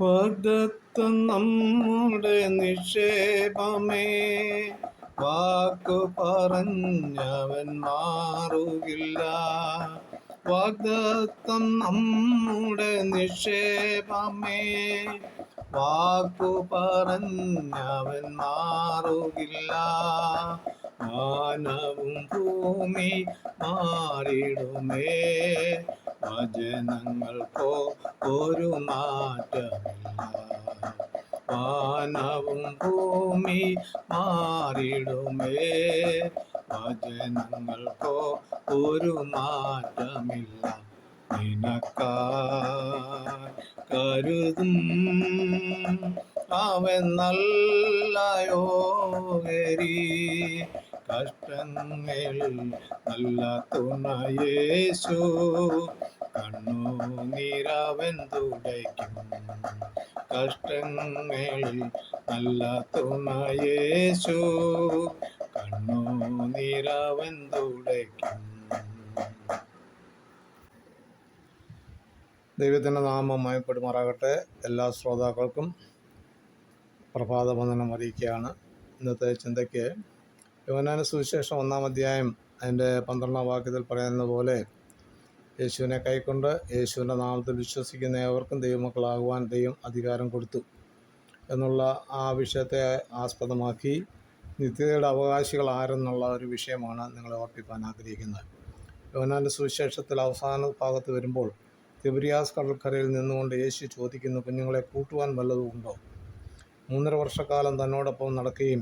വാഗ്ദത്തം നമ്മുടെ നിക്ഷേപമേ, വാക്കു പറഞ്ഞവൻ മാറുകില്ല. വാഗ്ദത്തം നമ്മുടെ നിക്ഷേപമേ, വാക്കു പറഞ്ഞവൻ മാറുകില്ല. വാനവും ഭൂമി മാറിടുമേ, വചനങ്ങൾക്കോ ഒരു മാറ്റമില്ല. വാനവും ഭൂമി മാറിടുമേ, വചനങ്ങൾക്കോ ഒരു മാറ്റമില്ല. നിനക്കായി കരുതും അവൻ നല്ല യോഹരി. കഷ്ടങ്ങളിൽ നല്ല തുണയേശു, കണ്ണുനീരവൻ തുടയ്ക്കും. കഷ്ടങ്ങളിൽ നല്ല തുണയേശു, കണ്ണുനീരവൻ തുടയ്ക്കും. ദൈവത്തിൻ്റെ നാമം മഹത്വപ്പെടുമാറാകട്ടെ. എല്ലാ ശ്രോതാക്കൾക്കും പ്രഭാതവന്ദനം അറിയിക്കുകയാണ്. ഇന്നത്തെ ചിന്തയ്ക്ക് യോഹന്നാന്റെ സുവിശേഷം 1-ാം അധ്യായം അതിൻ്റെ 12-ാം വാക്യത്തിൽ പറയുന്ന പോലെ, യേശുവിനെ കൈക്കൊണ്ട് യേശുവിൻ്റെ നാമത്തിൽ വിശ്വസിക്കുന്ന ഏവർക്കും ദൈവമക്കളാകുവാൻ ദൈവം അധികാരം കൊടുത്തു എന്നുള്ള ആ വിഷയത്തെ ആസ്പദമാക്കി നിത്യതയുടെ അവകാശികൾ ആരെന്നുള്ള ഒരു വിഷയമാണ് നിങ്ങളെ ഓർപ്പിക്കാൻ ആഗ്രഹിക്കുന്നത്. യോഹന്നാന്റെ സുവിശേഷത്തിൽ അവസാന ഭാഗത്ത് വരുമ്പോൾ തിബരിയാസ് കടൽക്കരയിൽ നിന്നുകൊണ്ട് യേശു ചോദിക്കുന്നു, കുഞ്ഞുങ്ങളെ കൂട്ടുവാൻ വല്ലതും ഉണ്ടോ? 3.5 വർഷക്കാലം തന്നോടൊപ്പം നടക്കുകയും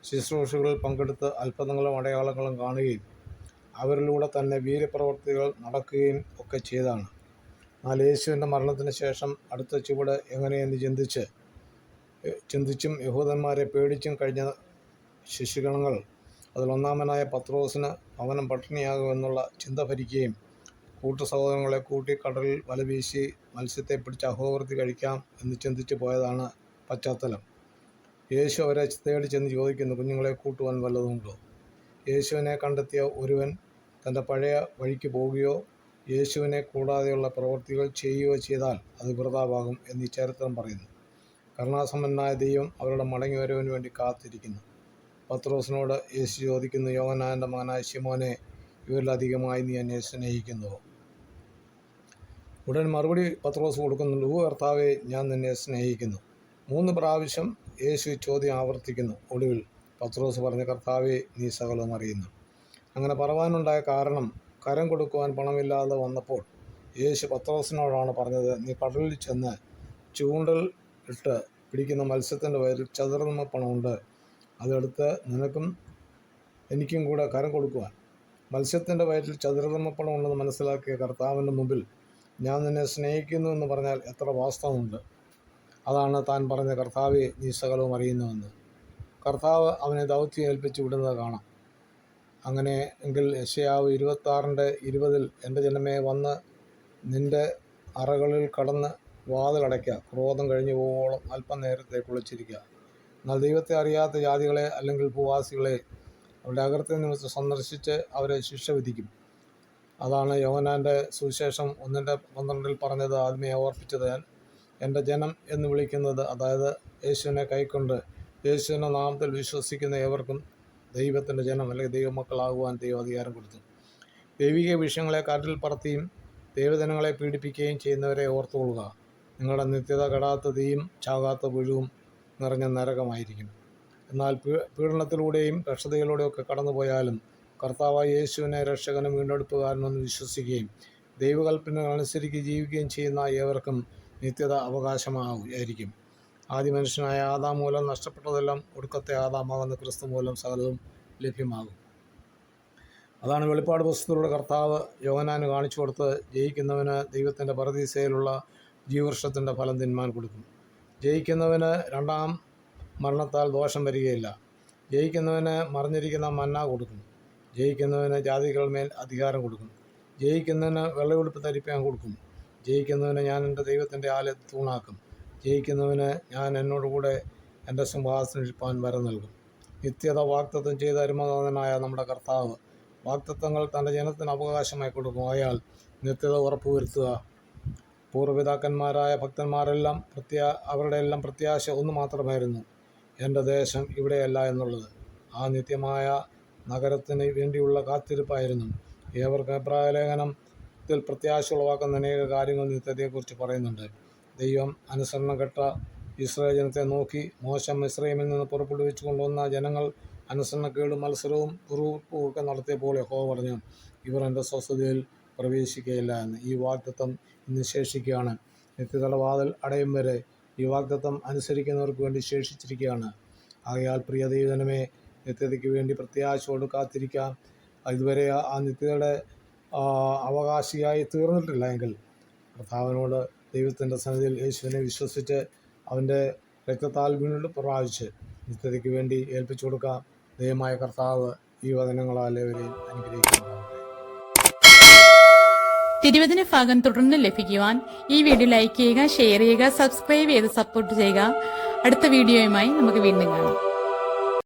ശുശ്രൂഷകളിൽ പങ്കെടുത്ത് അത്ഭുതങ്ങളും അടയാളങ്ങളും കാണുകയും അവരിലൂടെ തന്നെ വീര്യപ്രവർത്തികൾ നടക്കുകയും ഒക്കെ ചെയ്താണ്. എന്നാൽ യേശുവിൻ്റെ മരണത്തിന് ശേഷം അടുത്ത ചുവട് എങ്ങനെയെന്ന് ചിന്തിച്ചും യഹൂദന്മാരെ പേടിച്ചും കഴിഞ്ഞ ശിശുഗണങ്ങൾ അതിൽ ഒന്നാമനായ പത്രോസിന് ഭവനം പട്ടിണിയാകുമെന്നുള്ള ചിന്ത ഭരിക്കുകയും കൂട്ടു സഹോദരങ്ങളെ കൂട്ടി കടലിൽ വലവീശി മത്സ്യത്തെ പിടിച്ച് അഹോവൃത്തി കഴിക്കാം എന്ന് ചിന്തിച്ചു പോയതാണ് പശ്ചാത്തലം. യേശു അവരെ തേടി ചെന്ന് ചോദിക്കുന്നു, കുഞ്ഞുങ്ങളെ കൂട്ടുവാൻ വല്ലതുമുണ്ടോ? യേശുവിനെ കണ്ടെത്തിയ ഒരുവൻ തൻ്റെ പഴയ വഴിക്ക് പോവുകയോ യേശുവിനെ കൂടാതെയുള്ള പ്രവൃത്തികൾ ചെയ്യുകയോ ചെയ്താൽ അത് വൃഥാവാകും എന്ന് ഈ ചരിത്രം പറയുന്നു. കരുണാസമ്പന്നനായ ദൈവം അവരുടെ മടങ്ങി വരവിന് വേണ്ടി കാത്തിരിക്കുന്നു. പത്രോസിനോട് യേശു ചോദിക്കുന്നു, യോഹന്നാന്റെ മകനായ ശിമോനെ, ഇവരിലധികമായി നീ എന്നെ സ്നേഹിക്കുന്നുവോ? ഉടൻ മറുപടി പത്രോസ് കൊടുക്കുന്നുണ്ട്, ഓ കർത്താവേ, ഞാൻ നിന്നെ സ്നേഹിക്കുന്നു. 3 പ്രാവശ്യം യേശു ചോദ്യം ആവർത്തിക്കുന്നു. ഒടുവിൽ പത്രോസ് പറഞ്ഞ, കർത്താവേ, നീ സകലവും അറിയുന്നു. അങ്ങനെ പറവാനുണ്ടായ കാരണം, കരം കൊടുക്കുവാൻ പണമില്ലാതെ വന്നപ്പോൾ യേശു പത്രോസിനോടാണ് പറഞ്ഞത്, നീ കടലിൽ ചെന്ന് ചൂണ്ടൽ ഇട്ട് പിടിക്കുന്ന മത്സ്യത്തിൻ്റെ വയറിൽ ചതുരമ പണമുണ്ട്, അതെടുത്ത് നിനക്കും എനിക്കും കൂടെ കരം കൊടുക്കുവാൻ. മത്സ്യത്തിൻ്റെ വയറ്റിൽ ചതുരമ പണം ഉണ്ടെന്ന് മനസ്സിലാക്കിയ കർത്താവിൻ്റെ മുമ്പിൽ ഞാൻ നിന്നെ സ്നേഹിക്കുന്നു എന്ന് പറഞ്ഞാൽ എത്ര വാസ്തവമുണ്ട്. അതാണ് താൻ പറഞ്ഞ, കർത്താവെ, നീ സകലവും അറിയുന്നുവെന്ന്. കർത്താവ് അവനെ ദൗത്യം ഏൽപ്പിച്ച് വിടുന്നത് കാണാം. അങ്ങനെ എങ്കിൽ യെശയ്യാവ് 26:20 എൻ്റെ ജനമേ, വന്ന് നിൻ്റെ അറകളിൽ കടന്ന് വാതിലടയ്ക്കുക, ക്രോധം കഴിഞ്ഞു പോവുകയോളം അല്പം നേരത്തെ കുളിച്ചിരിക്കുക. എന്നാൽ ദൈവത്തെ അറിയാത്ത ജാതികളെ അല്ലെങ്കിൽ ഭൂവാസികളെ അവരുടെ അകൃത്യ നിമിത്തം സന്ദർശിച്ച് അവരെ ശിക്ഷ വിധിക്കും. അതാണ് യോഹന്നാന്റെ സുവിശേഷം 1:12 പറഞ്ഞത്. ആദ്യമേ ഓർപ്പിച്ചത്, എൻ്റെ ജനം എന്ന് വിളിക്കുന്നത്, അതായത് യേശുവിനെ കൈക്കൊണ്ട് യേശുവിൻ്റെ നാമത്തിൽ വിശ്വസിക്കുന്ന ഏവർക്കും ദൈവത്തിൻ്റെ ജനം അല്ലെങ്കിൽ ദൈവമക്കളാകുവാൻ ദൈവം അധികാരം കൊടുത്തു. ദൈവിക വിഷയങ്ങളെ കാറ്റിൽ പറത്തിയും ദൈവജനങ്ങളെ പീഡിപ്പിക്കുകയും ചെയ്യുന്നവരെ ഓർത്തുകൊള്ളുക. നിങ്ങളുടെ നിത്യത കെടാത്ത തീയും ചാകാത്ത പുഴുവും നിറഞ്ഞ നരകമായിരിക്കും. എന്നാൽ പീഡനത്തിലൂടെയും കഷ്ടതയിലൂടെയൊക്കെ കടന്നുപോയാലും കർത്താവായ യേശുവിനെ രക്ഷകനും വീണ്ടെടുപ്പുകാരനെന്ന് വിശ്വസിക്കുകയും ദൈവകൽപ്പനകൾ അനുസരിച്ച് ജീവിക്കുകയും ചെയ്യുന്ന ഏവർക്കും നിത്യത അവകാശമായിരിക്കും. ആദ്യ മനുഷ്യനായ ആദാം മൂലം നഷ്ടപ്പെട്ടതെല്ലാം ഒടുക്കത്തെ ആദാമാകുന്ന ക്രിസ്തു മൂലം സകലവും ലഭ്യമാകും. അതാണ് വെളിപ്പാട് പുസ്തകത്തിലൂടെ കർത്താവ് യോഹന്നാന് കാണിച്ചു കൊടുത്ത്, ജയിക്കുന്നവന് ദൈവത്തിൻ്റെ പറുദീസയിലുള്ള ജീവവൃക്ഷത്തിൻ്റെ ഫലം തിന്മാൻ കൊടുക്കും. ജയിക്കുന്നവന് 2-ാം മരണത്താൽ ദോഷം വരികയില്ല. ജയിക്കുന്നവന് മറിഞ്ഞിരിക്കുന്ന മന്ന കൊടുക്കും. ജയിക്കുന്നവന് ജാതികളുടെ മേൽ അധികാരം കൊടുക്കും. ജയിക്കുന്നവന് വെള്ളയുടുപ്പ് ധരിപ്പാൻ കൊടുക്കും. ജയിക്കുന്നവന് ഞാൻ എൻ്റെ ദൈവത്തിൻ്റെ ആലയത്തെ തൂണാക്കും. ജയിക്കുന്നവന് ഞാൻ എന്നോടുകൂടെ എൻ്റെ സിംഹാസനം ഇരിപ്പാൻ വരം നൽകും. നിത്യത വാഗ്ദത്തം ചെയ്ത അരുമനാഥനായ നമ്മുടെ കർത്താവ് വാഗ്ദത്തങ്ങൾ തൻ്റെ ജനത്തിന് അവകാശമായി കൊടുക്കും. അയാൾ നിത്യത ഉറപ്പുവരുത്തുക പൂർവ്വപിതാക്കന്മാരായ ഭക്തന്മാരെല്ലാം അവരുടെ എല്ലാം പ്രത്യാശ ഒന്ന് മാത്രമായിരുന്നു, എൻ്റെ ദേശം ഇവിടെയല്ല എന്നുള്ളത്. ആ നിത്യമായ നഗരത്തിന് വേണ്ടിയുള്ള കാത്തിരിപ്പായിരുന്നു. ഏവർക്ക് എബ്രായ ലേഖനത്തിൽ പ്രത്യാശ ഉളവാക്കുന്ന അനേക കാര്യങ്ങൾ നിത്യതയെക്കുറിച്ച് പറയുന്നുണ്ട്. ദൈവം അനുസരണം കെട്ട ഇസ്രായേൽ ജനത്തെ നോക്കി, മോശം മിസ്രയീമിൽ നിന്ന് പുറപ്പെടുവിച്ചു കൊണ്ടുവന്ന ജനങ്ങൾ അനുസരണക്കേടും മത്സരവും പിറുപിറുപ്പും ഒക്കെ നടത്തിയപ്പോൾ യഹോവ പറഞ്ഞു, ഇവർ എൻ്റെ സ്വസ്ഥതയിൽ പ്രവേശിക്കുകയില്ല എന്ന്. ഈ വാഗ്ദത്തം ഇന്ന് ശേഷിക്കുകയാണ്. നിത്യതയുടെ വാതിൽ അടയും വരെ ഈ വാഗ്ദത്തം അനുസരിക്കുന്നവർക്ക് വേണ്ടി ശേഷിച്ചിരിക്കുകയാണ്. ആകയാൽ പ്രിയ ദൈവജനമേ, നിത്യതയ്ക്ക് വേണ്ടി പ്രത്യാശയോട് കാത്തിരിക്കാം. ഇതുവരെ ആ നിത്യതയുടെ അവകാശിയായി തീർന്നിട്ടില്ല എങ്കിൽ കർത്താവിനോട് ദൈവത്തിൻ്റെ സന്നിധിയിൽ യേശുവിനെ വിശ്വസിച്ച് അവൻ്റെ രക്തത്താൽ വീണ്ടും പ്രാപിച്ച് നിത്യതയ്ക്ക് വേണ്ടി ഏൽപ്പിച്ചു കൊടുക്കാം. ദൈവമായ കർത്താവ് ഈ വചനങ്ങളാൽ അവരെയും അനുഗ്രഹിക്കുന്നു. തിരുവചന ഭാഗം തുടർന്ന് ലഭിക്കുവാൻ ഈ വീഡിയോ ലൈക്ക് ചെയ്യുക, ഷെയർ ചെയ്യുക, സബ്സ്ക്രൈബ് ചെയ്ത് സപ്പോർട്ട് ചെയ്യുക. അടുത്ത വീഡിയോയുമായി നമുക്ക് വീണ്ടും കാണാം.